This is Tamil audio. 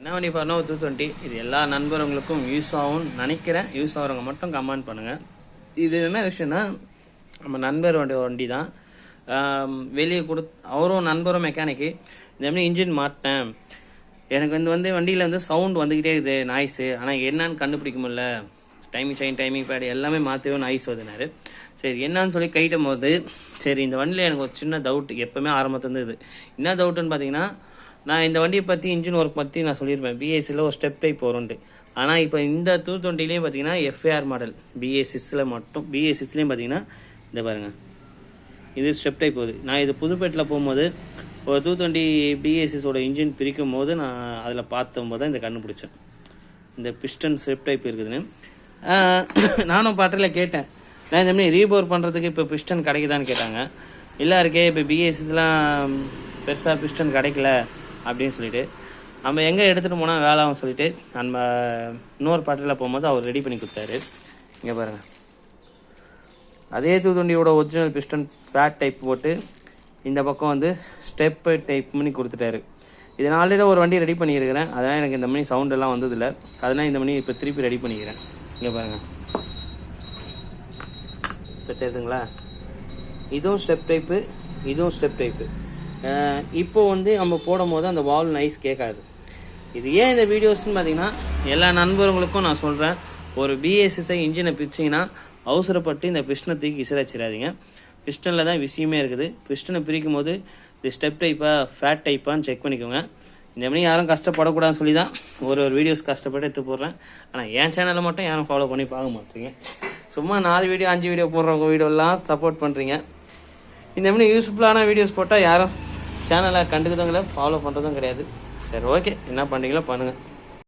என்ன வண்டி பாருன்னா 220 இது எல்லா நண்பர்களுக்கும் யூஸ் ஆகும்னு நினைக்கிறேன். யூஸ் ஆகிறவங்க மட்டும் கமெண்ட் பண்ணுங்கள். இது என்ன விஷயம்னா நம்ம நண்பர் வண்டி தான். வெளியே அவரும் நண்பரும் மெக்கானிக்கு. இந்த மாதிரி இன்ஜின் மாட்டினேன், எனக்கு வந்து வண்டியில் சவுண்ட் வந்துக்கிட்டே இருக்குது, நாய்ஸு. ஆனால் என்னன்னு கண்டுபிடிக்க முடியல, டைமிங் பேட் எல்லாமே மாற்றவே நாய்ஸ் வருதுனாரு. சரி என்னன்னு சொல்லி கைட்டும் போது சரி இந்த வண்டியில் எனக்கு ஒரு சின்ன டவுட் எப்போவுமே ஆரம்பத்துலேருந்து இது. என்ன டவுட்டுன்னு பார்த்தீங்கன்னா, நான் இந்த வண்டியை பற்றி இன்ஜின் ஒர்க் பற்றி நான் சொல்லியிருப்பேன். பிஎஸ்சியில் ஒரு ஸ்டெப் டைப் வரும்ண்டு. ஆனால் இப்போ இந்த 220லேயும் பார்த்தீங்கன்னா எஃப்ஏஆர் மாடல் பிஎஸ்6 மட்டும். பிஎஸ்6லேயும் பார்த்தீங்கன்னா இந்த பாருங்கள், இது ஸ்டெப் டைப் போகுது. நான் இது புதுப்பேட்டில் போகும்போது ஒரு 220 பிஎஸ்சிஸோட இன்ஜின் பிரிக்கும் போது நான் அதில் பார்த்தம்போது தான் இந்த கண்டுபிடிச்சேன், இந்த பிஸ்டன் ஸ்டெப் டைப் இருக்குதுன்னு. நானும் பாட்டில் கேட்டேன், நான் இந்த மாதிரி ரீபோர் பண்ணுறதுக்கு இப்போ பிஸ்டன் கிடைக்குதான்னு கேட்டாங்க. இல்லை இருக்கே இப்போ பிஎஸ்சிஸ்லாம் பெருசாக பிஸ்டன் கிடைக்கல அப்படின்னு சொல்லிட்டு நம்ம எங்கே எடுத்துகிட்டு போனால் வேலை ஆகும் சொல்லிட்டு நம்ம இன்னொரு பாட்டில் போகும்போது அவர் ரெடி பண்ணி கொடுத்தாரு. இங்கே பாருங்கள், அதே 220யோட ஒரிஜினல் பிஸ்டன் ஃபேட் டைப் போட்டு இந்த பக்கம் ஸ்டெப் டைப் பண்ணி கொடுத்துட்டாரு. இது நாளையில் ஒரு வண்டி ரெடி பண்ணியிருக்கிறேன். அதனால் எனக்கு இந்த மணி சவுண்டெல்லாம் வந்ததில்லை. அதனால் இந்த மணி இப்போ திருப்பி ரெடி பண்ணிக்கிறேன். இங்கே பாருங்கள், இப்போ தெரியுதுங்களா, இதுவும் ஸ்டெப் டைப்பு, இதுவும் ஸ்டெப் டைப்பு. இப்போது நம்ம போடும் போது அந்த வால் நைஸ் கேட்காது. இது ஏன் இந்த வீடியோஸ்ன்னு பார்த்தீங்கன்னா, எல்லா நண்பர்களுக்கும் நான் சொல்கிறேன், ஒரு பிஎஸ்எஸ்ஐ இன்ஜினை பிரிச்சிங்கன்னா அவசரப்பட்டு இந்த பிஸ்டனை தூக்கி விசிறாச்சிடாதீங்க. பிஸ்டனில் தான் விஷயமே இருக்குது. பிஸ்டனை பிரிக்கும் போது இது ஸ்டெப் டைப்பா ஃபேட் டைப்பான்னு செக் பண்ணிக்கோங்க. இந்த மாதிரி யாரும் கஷ்டப்படக்கூடாதுன்னு சொல்லி தான் ஒரு வீடியோஸ் கஷ்டப்பட்டு எடுத்து போடுறேன். ஆனால் என் சேனலை மட்டும் யாரும் ஃபாலோ பண்ணி பார்க்க மாட்டீங்க. சும்மா 4 வீடியோ 5 வீடியோ போடுறவங்க வீடியோலாம் சப்போர்ட் பண்ணுறீங்க. இந்த மாதிரி யூஸ்ஃபுல்லான வீடியோஸ் போட்டால் யாரும் சேனலை கண்டுக்கிறவங்கள ஃபாலோ பண்ணுறதும் கிடையாது. சரி ஓகே, என்ன பண்ணுறீங்களோ பண்ணுங்கள்.